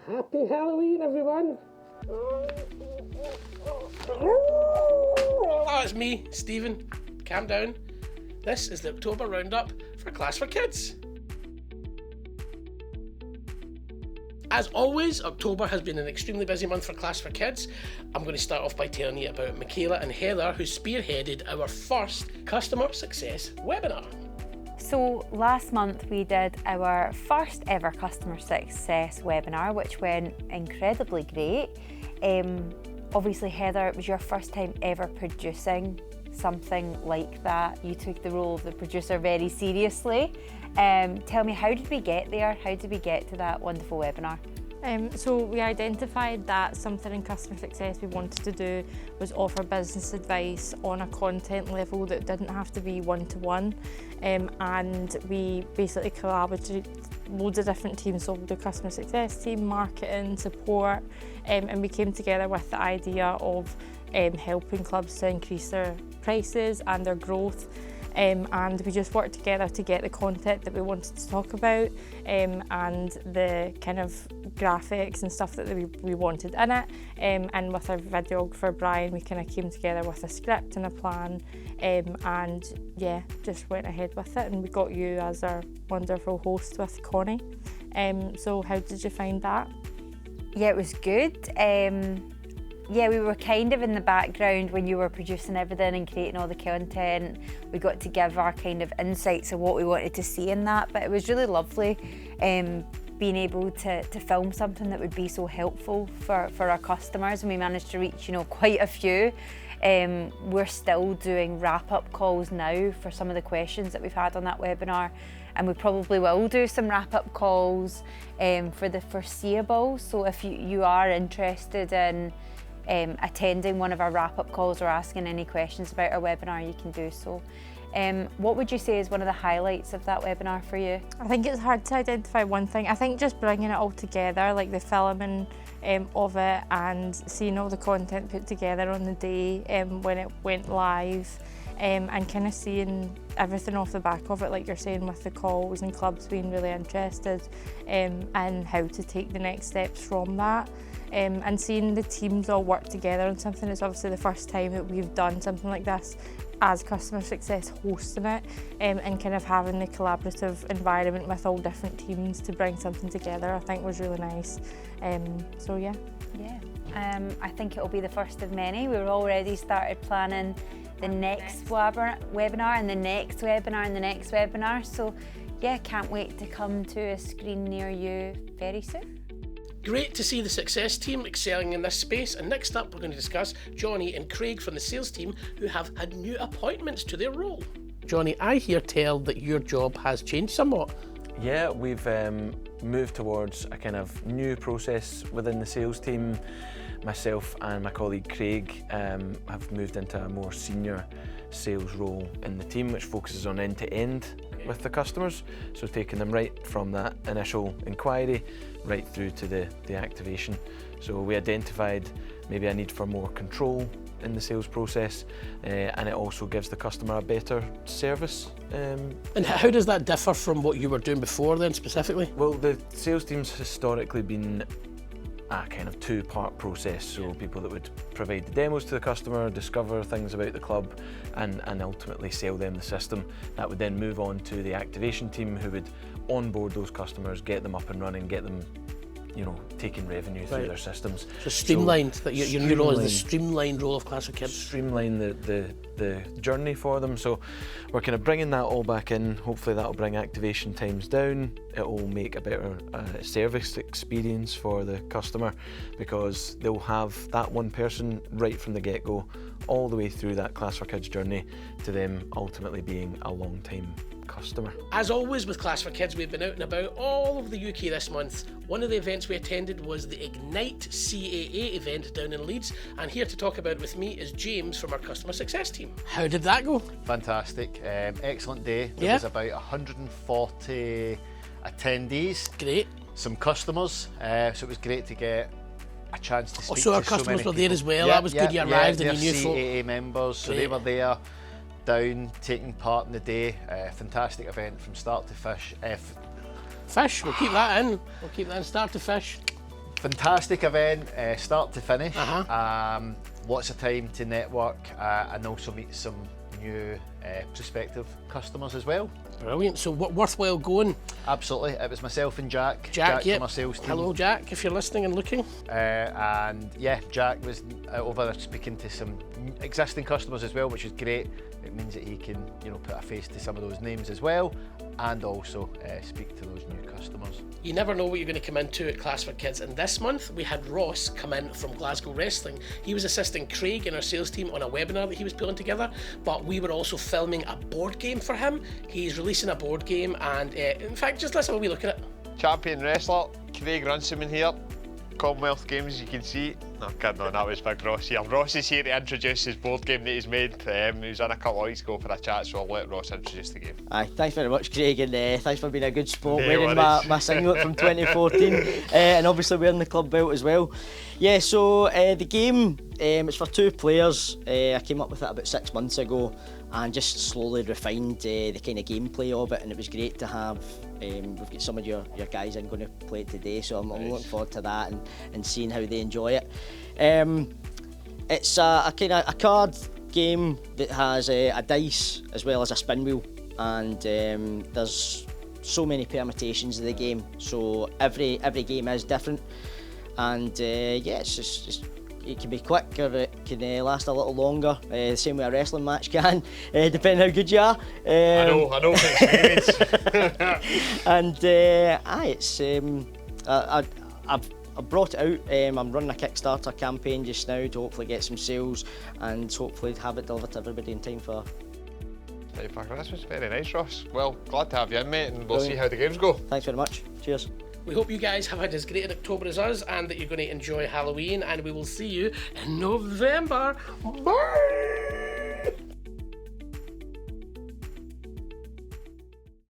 Happy Halloween, everyone! That's me, Stephen. Calm down. This is the October Roundup for Class for Kids. As always, October has been an extremely busy month for Class for Kids. I'm going to start off by telling you about Michaela and Heather, who spearheaded our first customer success webinar. So last month we did our first ever customer success webinar, which went incredibly great. Obviously, Heather, it was your first time ever producing something like that. You took the role of the producer very seriously. Tell me, how did we get there? How did we get to that wonderful webinar? So we identified that something in customer success we wanted to do was offer business advice on a content level that didn't have to be one-to-one, and we basically collaborated loads of different teams, so the customer success team, marketing, support, and we came together with the idea of helping clubs to increase their prices and their growth. And we just worked together to get the content that we wanted to talk about, and the kind of graphics and stuff that we wanted in it. And with our videographer Brian, we kind of came together with a script and a plan, and yeah, just went ahead with it. And we got you as our wonderful host with Connie. So how did you find that? Yeah, it was good. Yeah, we were kind of in the background when you were producing everything and creating all the content. We got to give our kind of insights of what we wanted to see in that, but it was really lovely being able to film something that would be so helpful for our customers, and we managed to reach, quite a few. We're still doing wrap-up calls now for some of the questions that we've had on that webinar, and we probably will do some wrap-up calls for the foreseeable. So if you are interested in attending one of our wrap-up calls or asking any questions about our webinar, you can do so. What would you say is one of the highlights of that webinar for you? I think it's hard to identify one thing. I think just bringing it all together, like the filming of it and seeing all the content put together on the day when it went live, and kind of seeing everything off the back of it, like you're saying, with the calls and clubs being really interested and how to take the next steps from that. And seeing the teams all work together on something. It's obviously the first time that we've done something like this as customer success, hosting it, and kind of having the collaborative environment with all different teams to bring something together, I think was really nice. So yeah. Yeah, I think it'll be the first of many. We've already started planning the next webinar and the next webinar and the next webinar. So yeah, can't wait to come to a screen near you very soon. Great to see the success team excelling in this space, and next up we're going to discuss Johnny and Craig from the sales team who have had new appointments to their role. Johnny, I hear tell that your job has changed somewhat. Yeah, we've moved towards a kind of new process within the sales team. Myself and my colleague Craig have moved into a more senior sales role in the team, which focuses on end-to-end with the customers, so taking them right from that initial inquiry right through to the activation. So we identified maybe a need for more control in the sales process, and it also gives the customer a better service. And how does that differ from what you were doing before then specifically? Well, the sales team's historically been a kind of two-part process, so people that would provide the demos to the customer, discover things about the club, and ultimately sell them the system. That would then move on to the activation team, who would onboard those customers, get them up and running, get them taking revenue through their systems. So streamlined, that your new role is the streamlined role of Class for Kids. Streamline the journey for them. So we're kind of bringing that all back in. Hopefully that'll bring activation times down. It'll make a better service experience for the customer, because they'll have that one person right from the get-go all the way through that Class for Kids journey to them ultimately being a long-time customer. As always with Class for Kids, we've been out and about all over the UK this month. One of the events we attended was the Ignite CAA event down in Leeds, and here to talk about it with me is James from our customer success team. How did that go? Fantastic, excellent day. There was about 140 attendees. Great. Some customers, so it was great to get a chance to speak so our to so customers many were there people. as well. That was good. You arrived and you knew folk. CAA members, so they were there down taking part in the day. Fantastic event from start to finish. Fish, we'll keep that in. We'll keep that in, start to fish. Fantastic event, start to finish. Lots of time to network and also meet some new prospective customers as well. Brilliant. So worthwhile going? Absolutely. It was myself and Jack. Jack, yep. From our sales team. Hello, Jack, if you're listening and looking. And yeah, Jack was over there speaking to some existing customers as well, which is great. It means that he can, put a face to some of those names as well, and also speak to those new customers. You never know what you're going to come into at ClassForKids, and this month we had Ross come in from Glasgow Wrestling. He was assisting Craig in our sales team on a webinar that he was pulling together, but we were also filming a board game for him. He's releasing a board game, and in fact, just let's have a wee look at it. Champion wrestler, Craig Runciman here. Commonwealth Games, you can see. No, kidding on, that was Big Ross here. Ross is here to introduce his board game that he's made. He was in a couple of weeks ago for a chat, so I'll let Ross introduce the game. Aye, thanks very much, Craig, and thanks for being a good sport, wearing my singlet from 2014 and obviously wearing the club belt as well. Yeah, so the game, it's for 2 players. I came up with it about 6 months ago and just slowly refined the kind of gameplay of it, and it was great to have. We've got some of your guys in going to play it today, so I'm looking forward to that and seeing how they enjoy it. It's a kind of a card game that has a dice as well as a spin wheel, and there's so many permutations of the game, so every game is different, and yeah, it's just it can be quick or it can last a little longer, the same way a wrestling match can, depending how good you are. I know from experience. And it's I've brought it out. I'm running a Kickstarter campaign just now to hopefully get some sales and hopefully have it delivered to everybody in time for Christmas. Very nice, Ross. Well, glad to have you in, mate, and we'll see how the games go. Thanks very much. Cheers. We hope you guys have had as great an October as us and that you're going to enjoy Halloween, and we will see you in November. Bye!